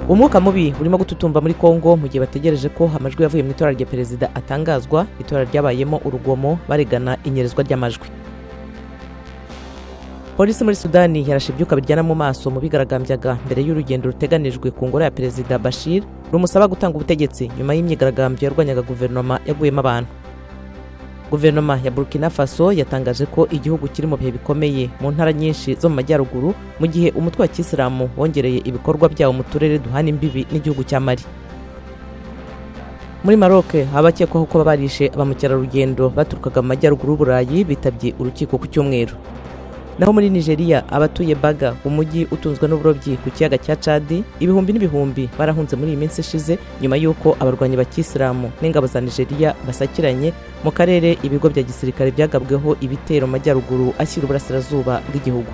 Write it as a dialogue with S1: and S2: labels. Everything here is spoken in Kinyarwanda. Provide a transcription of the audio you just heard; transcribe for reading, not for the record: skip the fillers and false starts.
S1: umwuka mubi urimo gututumba muri Kongo mu gihe bategereje ko amajwi yavuye mu itora rya perezida atangazwa. Itora ryabayemo urugomo baregana inyerezwa ry'amajwi. Polisi muri Sudani yarashe ibyuka biryana mu maso mu bigaragambyaga mbere y'urugendo ruteganijwe ku ngoro ya perezida Bashir rumusaba gutanga ubutegetsi nyuma y'imyigaragambyo yarwanyaga guverinoma yaguyemo abantu. Guverinoma ya Burkina Faso yatangaje ko igihugu kiri mu bihe bikomeye mu ntara nyinshi zo mu majyaruguru mu gihe umutwe wa Kisilamu wongereye ibikorwa byawo mu turere duhana imbibi n'igihugu cya Mali. Muri Maroc abakekwaho ko barishe abamukerarugendo baturukaga mu majyaruguru y'Uburayi bitabye urukiko ku cyumweru. Naho muri Nigeria abatuye Baga umujyi utunzwe n'uburobyi ku kiyaga cya Chad ibihumbi n'ibihumbi barahunze muri iyi minsi ishize nyuma y'uko abarwanyi ba Kisilamu n'ingabo za Nigeria basakiranye mu karere ibigo bya gisirikare byagabweho ibitero mu majyaruguru ashyira uburasirazuba bw'igihugu.